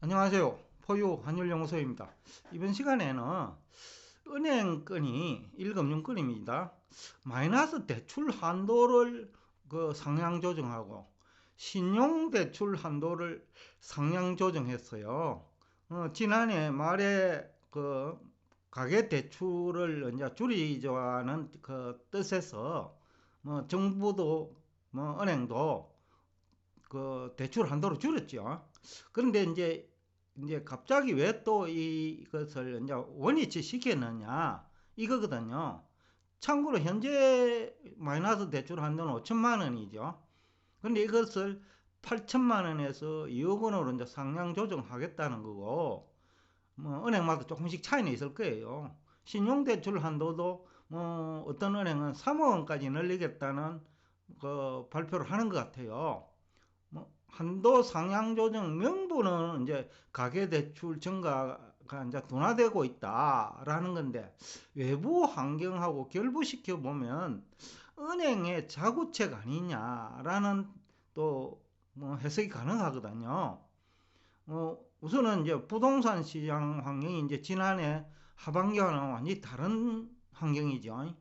안녕하세요. 포유 환율연구소입니다. 이번 시간에는 은행권이 1금융권입니다. 마이너스 대출 한도를 상향 조정하고 신용 대출 한도를 상향 조정했어요. 지난해 말에 가계 대출을 이제 줄이자는 그 뜻에서 정부도 은행도 대출 한도를 줄였죠. 그런데 이제 갑자기 왜 또 이것을 이제 원위치 시켰느냐 이거거든요. 참고로 현재 마이너스 대출 한도는 5천만 원이죠. 그런데 이것을 8천만 원에서 2억 원으로 이제 상향 조정하겠다는 거고, 은행마다 조금씩 차이는 있을 거예요. 신용대출 한도도 어떤 은행은 3억 원까지 늘리겠다는 발표를 하는 것 같아요. 한도 상향 조정 명분은 이제 가계대출 증가가 이제 둔화되고 있다라는 건데, 외부 환경하고 결부시켜 보면 은행의 자구책 아니냐라는 또 해석이 가능하거든요. 우선은 이제 부동산 시장 환경이 이제 지난해 하반기와는 완전히 다른 환경이죠.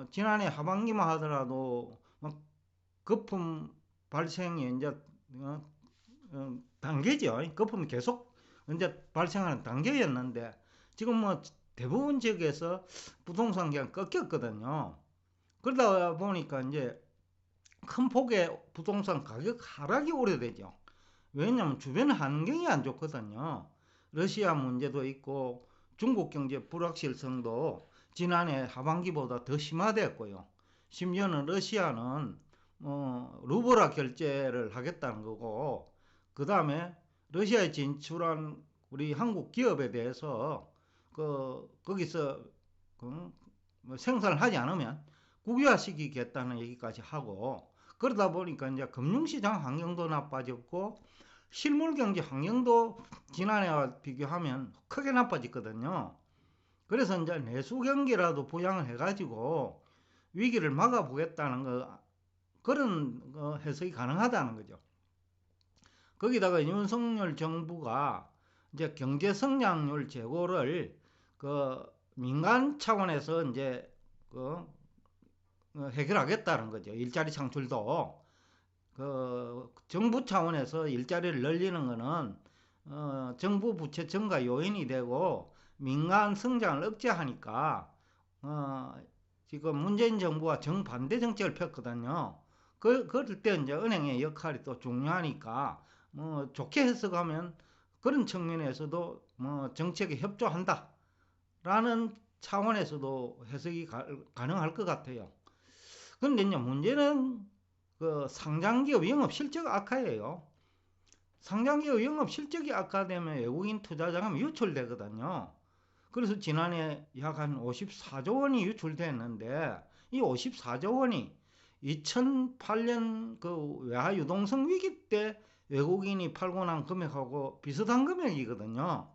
지난해 하반기만 하더라도 막 거품 발생이 이제 단계죠. 거품이 계속 이제 발생하는 단계였는데, 지금 대부분 지역에서 부동산 그냥 꺾였거든요. 그러다 보니까 이제 큰 폭의 부동산 가격 하락이 오래되죠. 왜냐하면 주변 환경이 안 좋거든요. 러시아 문제도 있고 중국 경제 불확실성도 지난해 하반기보다 더 심화됐고요. 심지어는 러시아는 루블화 결제를 하겠다는 거고, 그 다음에 러시아에 진출한 우리 한국 기업에 대해서 거기서 생산을 하지 않으면 국유화시키겠다는 얘기까지 하고, 그러다 보니까 이제 금융시장 환경도 나빠졌고 실물 경제 환경도 지난해와 비교하면 크게 나빠졌거든요. 그래서 이제 내수 경기라도 부양을 해가지고 위기를 막아보겠다는 그런 해석이 가능하다는 거죠. 거기다가 윤석열 정부가 이제 경제 성장률 제고를 민간 차원에서 이제 해결하겠다는 거죠. 일자리 창출도 정부 차원에서 일자리를 늘리는 거는 정부 부채 증가 요인이 되고 민간 성장을 억제하니까 지금 문재인 정부와 정반대 정책을 폈거든요. 그럴 때 이제 은행의 역할이 또 중요하니까 좋게 해석하면 그런 측면에서도 정책에 협조한다라는 차원에서도 해석이 가능할 것 같아요. 그런데 이제 문제는 상장기업 영업 실적 악화예요. 상장기업 영업 실적이 악화되면 외국인 투자 자금이 유출되거든요. 그래서 지난해 약 한 54조 원이 유출됐는데, 이 54조 원이 2008년 외화 유동성 위기 때 외국인이 팔고 난 금액하고 비슷한 금액이거든요.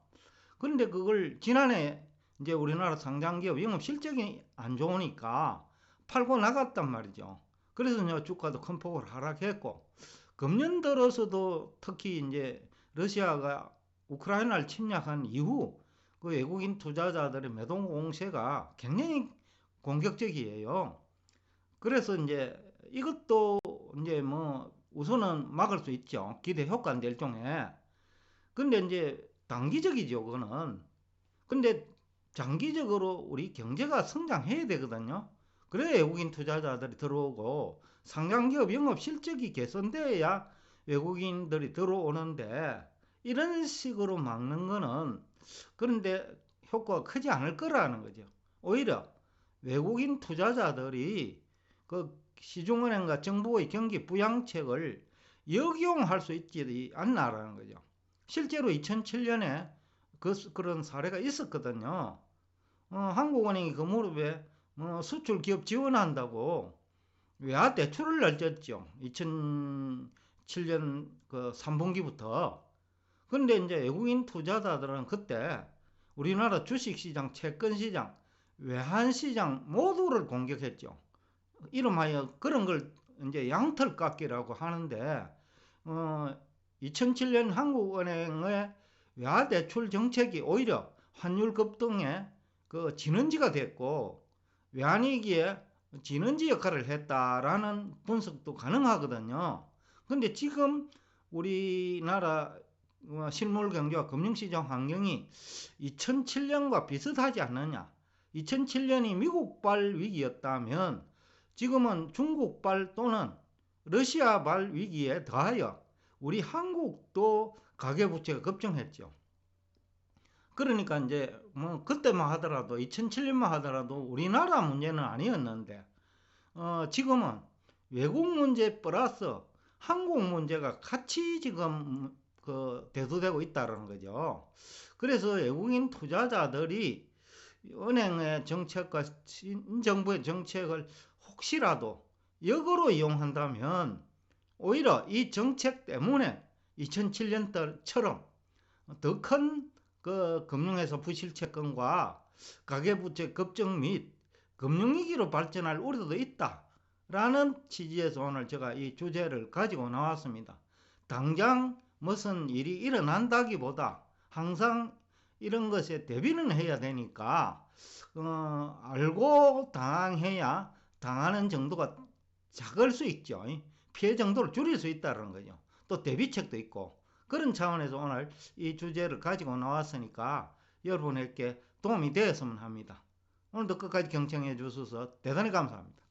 그런데 그걸 지난해 이제 우리나라 상장기업 영업 실적이 안 좋으니까 팔고 나갔단 말이죠. 그래서 이제 주가도 큰 폭으로 하락했고, 금년 들어서도 특히 이제 러시아가 우크라이나를 침략한 이후 외국인 투자자들의 매도 공세가 굉장히 공격적이에요. 그래서 이제 이것도 이제 우선은 막을 수 있죠. 기대 효과인데 일종의. 근데 이제 단기적이죠, 그거는. 근데 장기적으로 우리 경제가 성장해야 되거든요. 그래야 외국인 투자자들이 들어오고 상장기업 영업 실적이 개선돼야 외국인들이 들어오는데, 이런 식으로 막는 거는 그런데 효과가 크지 않을 거라는 거죠. 오히려 외국인 투자자들이 시중은행과 정부의 경기 부양책을 역용할 수 있지 않나라는 거죠. 실제로 2007년에 그런 사례가 있었거든요. 한국은행이 그 무렵에 수출 기업 지원한다고 외화 대출을 늘렸죠. 2007년 3분기부터. 그런데 이제 외국인 투자자들은 그때 우리나라 주식시장, 채권시장, 외환시장 모두를 공격했죠. 이름하여 그런 걸 이제 양털깎기라고 하는데, 2007년 한국은행의 외화대출 정책이 오히려 환율 급등의 그 진원지가 됐고 외환위기에 진원지 역할을 했다라는 분석도 가능하거든요. 근데 지금 우리나라 실물 경제와 금융시장 환경이 2007년과 비슷하지 않느냐. 2007년이 미국발 위기였다면 지금은 중국발 또는 러시아발 위기에 더하여 우리 한국도 가계부채가 급증했죠. 그러니까 이제 뭐 그때만 하더라도 2007년만 하더라도 우리나라 문제는 아니었는데 지금은 외국 문제 플러스 한국 문제가 같이 지금 그 대두되고 있다는 거죠. 그래서 외국인 투자자들이 은행의 정책과 정부의 정책을 혹시라도 역으로 이용한다면 오히려 이 정책 때문에 2007년처럼 더 큰 그 금융에서 부실채권과 가계부채 급증 및 금융위기로 발전할 우려도 있다라는 취지에서 오늘 제가 이 주제를 가지고 나왔습니다. 당장 무슨 일이 일어난다기보다 항상 이런 것에 대비는 해야 되니까 알고 당해야 당하는 정도가 작을 수 있죠. 피해 정도를 줄일 수 있다는 거죠. 또 대비책도 있고 그런 차원에서 오늘 이 주제를 가지고 나왔으니까 여러분에게 도움이 되었으면 합니다. 오늘도 끝까지 경청해 주셔서 대단히 감사합니다.